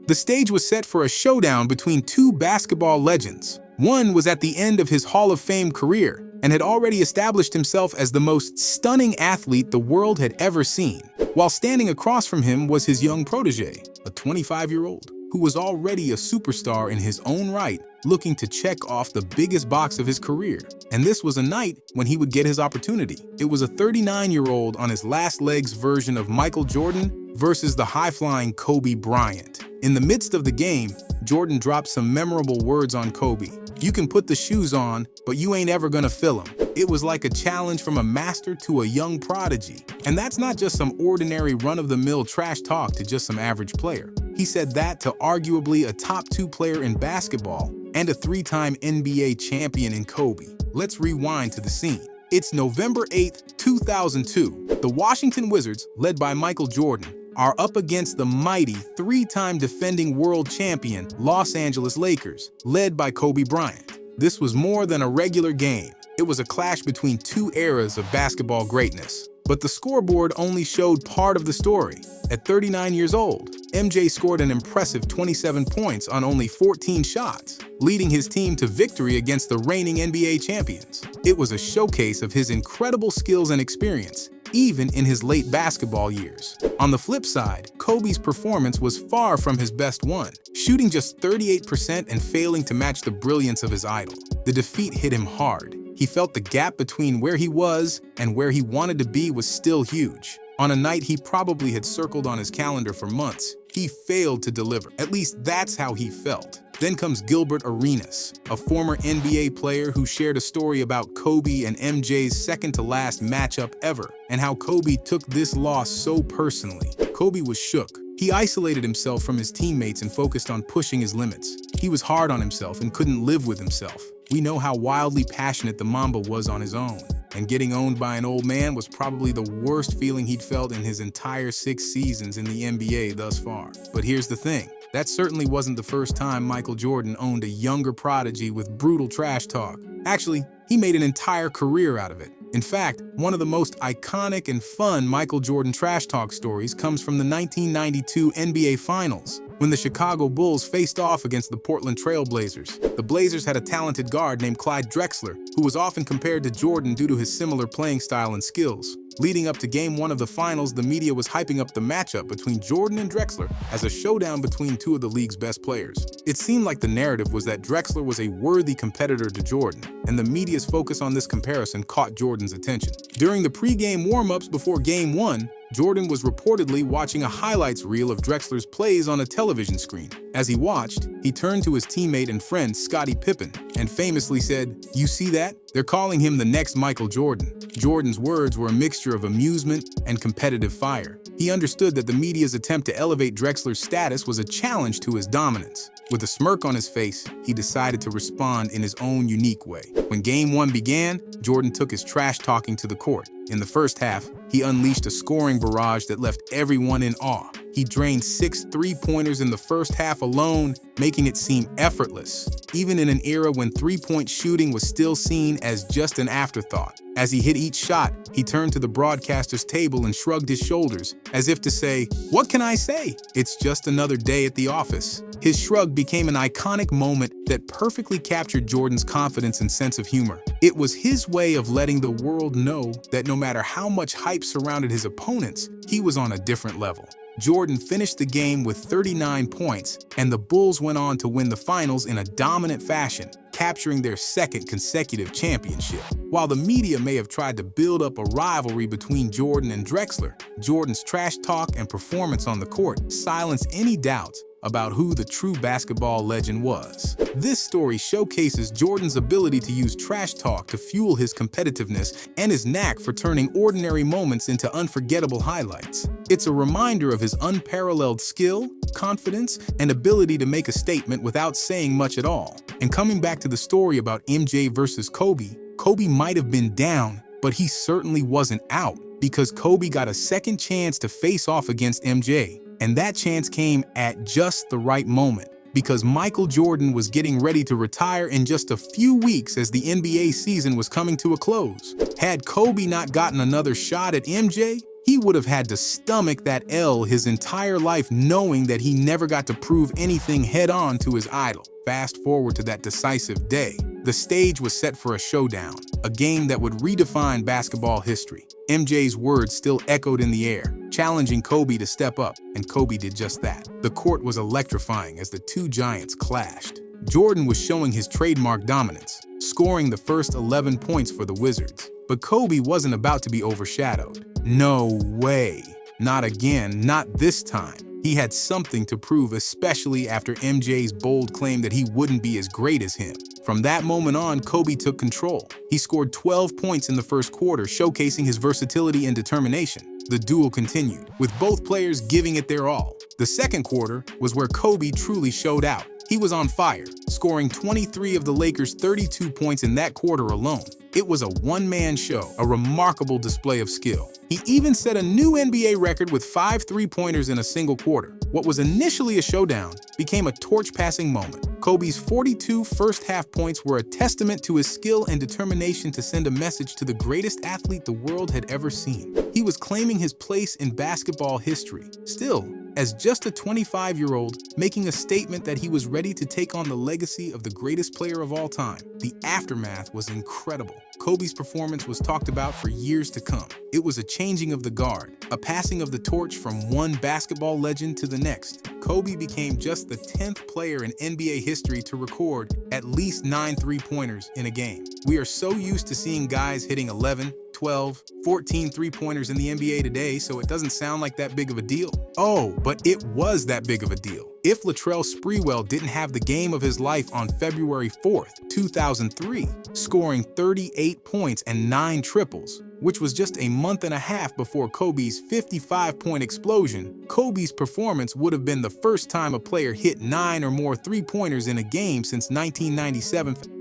The stage was set for a showdown between two basketball legends. One was at the end of his Hall of Fame career and had already established himself as the most stunning athlete the world had ever seen, while standing across from him was his young protege, a 25-year-old, who was already a superstar in his own right, looking to check off the biggest box of his career. And this was a night when he would get his opportunity. It was a 39-year-old on his last legs version of Michael Jordan versus the high-flying Kobe Bryant. In the midst of the game, Jordan dropped some memorable words on Kobe. "You can put the shoes on, but you ain't ever gonna fill them." It was like a challenge from a master to a young prodigy. And that's not just some ordinary run-of-the-mill trash talk to just some average player. He said that to arguably a top 2 player in basketball and a 3-time NBA champion in Kobe. Let's rewind to the scene. It's November 8th, 2002. The Washington Wizards, led by Michael Jordan, are up against the mighty 3-time defending world champion Los Angeles Lakers, led by Kobe Bryant. This was more than a regular game. It was a clash between two eras of basketball greatness. But the scoreboard only showed part of the story. At 39 years old, MJ scored an impressive 27 points on only 14 shots, leading his team to victory against the reigning NBA champions. It was a showcase of his incredible skills and experience, even in his late basketball years. On the flip side, Kobe's performance was far from his best one, shooting just 38% and failing to match the brilliance of his idol. The defeat hit him hard. He felt the gap between where he was and where he wanted to be was still huge. On a night he probably had circled on his calendar for months, he failed to deliver. At least that's how he felt. Then comes Gilbert Arenas, a former NBA player who shared a story about Kobe and MJ's second-to-last matchup ever, and how Kobe took this loss so personally. Kobe was shook. He isolated himself from his teammates and focused on pushing his limits. He was hard on himself and couldn't live with himself. We know how wildly passionate the Mamba was on his own, and getting owned by an old man was probably the worst feeling he'd felt in his entire 6 seasons in the NBA thus far. But here's the thing. That certainly wasn't the first time Michael Jordan owned a younger prodigy with brutal trash talk. Actually, he made an entire career out of it. In fact, one of the most iconic and fun Michael Jordan trash talk stories comes from the 1992 NBA Finals, when the Chicago Bulls faced off against the Portland Trail Blazers. The Blazers had a talented guard named Clyde Drexler, who was often compared to Jordan due to his similar playing style and skills. Leading up to Game 1 of the Finals, the media was hyping up the matchup between Jordan and Drexler as a showdown between two of the league's best players. It seemed like the narrative was that Drexler was a worthy competitor to Jordan, and the media's focus on this comparison caught Jordan's attention. During the pre-game warm-ups before Game 1, Jordan was reportedly watching a highlights reel of Drexler's plays on a television screen. As he watched, he turned to his teammate and friend Scottie Pippen and famously said, "You see that? They're calling him the next Michael Jordan." Jordan's words were a mixture of amusement and competitive fire. He understood that the media's attempt to elevate Drexler's status was a challenge to his dominance. With a smirk on his face, he decided to respond in his own unique way. When Game 1 began, Jordan took his trash talking to the court. In the first half, he unleashed a scoring barrage that left everyone in awe. He drained 6 three-pointers in the first half alone, making it seem effortless, even in an era when three-point shooting was still seen as just an afterthought. As he hit each shot, he turned to the broadcaster's table and shrugged his shoulders, as if to say, "What can I say? It's just another day at the office." His shrug became an iconic moment that perfectly captured Jordan's confidence and sense of humor. It was his way of letting the world know that no matter how much hype surrounded his opponents, he was on a different level. Jordan finished the game with 39 points, and the Bulls went on to win the finals in a dominant fashion, capturing their second consecutive championship. While the media may have tried to build up a rivalry between Jordan and Drexler, Jordan's trash talk and performance on the court silenced any doubts about who the true basketball legend was. This story showcases Jordan's ability to use trash talk to fuel his competitiveness and his knack for turning ordinary moments into unforgettable highlights. It's a reminder of his unparalleled skill, confidence, and ability to make a statement without saying much at all. And coming back to the story about MJ versus Kobe, Kobe might have been down, but he certainly wasn't out, because Kobe got a second chance to face off against MJ. And that chance came at just the right moment, because Michael Jordan was getting ready to retire in just a few weeks as the NBA season was coming to a close. Had Kobe not gotten another shot at MJ, He would have had to stomach that L his entire life, knowing that he never got to prove anything head-on to his idol. Fast forward to that decisive day. The stage was set for a showdown, a game that would redefine basketball history. MJ's words still echoed in the air, challenging Kobe to step up, and Kobe did just that. The court was electrifying as the two giants clashed. Jordan was showing his trademark dominance, scoring the first 11 points for the Wizards. But Kobe wasn't about to be overshadowed. No way. Not again, not this time. He had something to prove, especially after MJ's bold claim that he wouldn't be as great as him. From that moment on, Kobe took control. He scored 12 points in the first quarter, showcasing his versatility and determination. The duel continued, with both players giving it their all. The second quarter was where Kobe truly showed out. He was on fire, scoring 23 of the Lakers' 32 points in that quarter alone. It was a one-man show, a remarkable display of skill. He even set a new NBA record with 5 three-pointers in a single quarter. What was initially a showdown became a torch-passing moment. Kobe's 42 first-half points were a testament to his skill and determination to send a message to the greatest athlete the world had ever seen. He was claiming his place in basketball history. Still, as just a 25-year-old, making a statement that he was ready to take on the legacy of the greatest player of all time. The aftermath was incredible. Kobe's performance was talked about for years to come. It was a changing of the guard, a passing of the torch from one basketball legend to the next. Kobe became just the 10th player in NBA history to record at least 9 three-pointers in a game. We are so used to seeing guys hitting 11, 12, 14 three-pointers in the NBA today, so it doesn't sound like that big of a deal. Oh, but it was that big of a deal. If Latrell Sprewell didn't have the game of his life on February 4th, 2003, scoring 38 points and 9 triples, which was just a month and a half before Kobe's 55-point explosion, Kobe's performance would have been the first time a player hit 9 or more three-pointers in a game since 1997.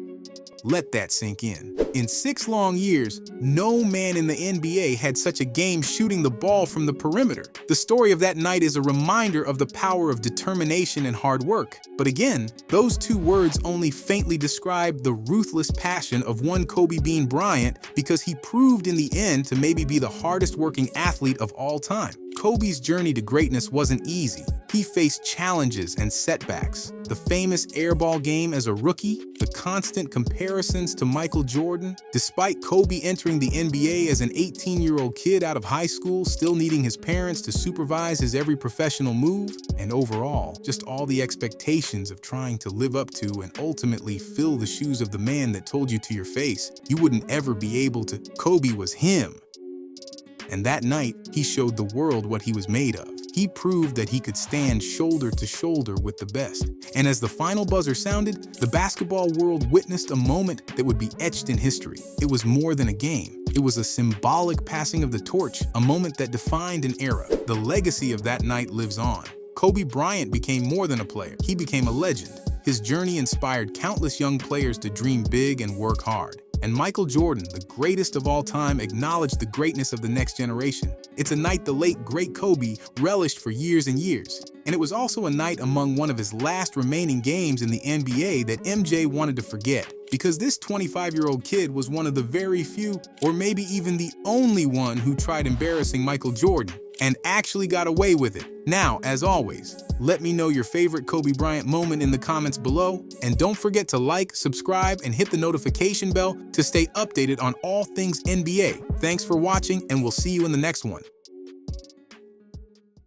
Let that sink in. In 6 long years, no man in the NBA had such a game shooting the ball from the perimeter. The story of that night is a reminder of the power of determination and hard work. But again, those two words only faintly describe the ruthless passion of one Kobe Bean Bryant, because he proved in the end to maybe be the hardest working athlete of all time. Kobe's journey to greatness wasn't easy. He faced challenges and setbacks. The famous airball game as a rookie, the constant comparisons to Michael Jordan. Despite Kobe entering the NBA as an 18-year-old kid out of high school, still needing his parents to supervise his every professional move, and overall, just all the expectations of trying to live up to and ultimately fill the shoes of the man that told you to your face you wouldn't ever be able to. Kobe was him. And that night, he showed the world what he was made of. He proved that he could stand shoulder to shoulder with the best. And as the final buzzer sounded, the basketball world witnessed a moment that would be etched in history. It was more than a game. It was a symbolic passing of the torch, a moment that defined an era. The legacy of that night lives on. Kobe Bryant became more than a player. He became a legend. His journey inspired countless young players to dream big and work hard. And Michael Jordan, the greatest of all time, acknowledged the greatness of the next generation. It's a night the late, great Kobe relished for years and years. And it was also a night among one of his last remaining games in the NBA that MJ wanted to forget. Because this 25-year-old kid was one of the very few, or maybe even the only one, who tried embarrassing Michael Jordan and actually got away with it. Now, as always, let me know your favorite Kobe Bryant moment in the comments below, and don't forget to like, subscribe, and hit the notification bell to stay updated on all things NBA. Thanks for watching, and we'll see you in the next one.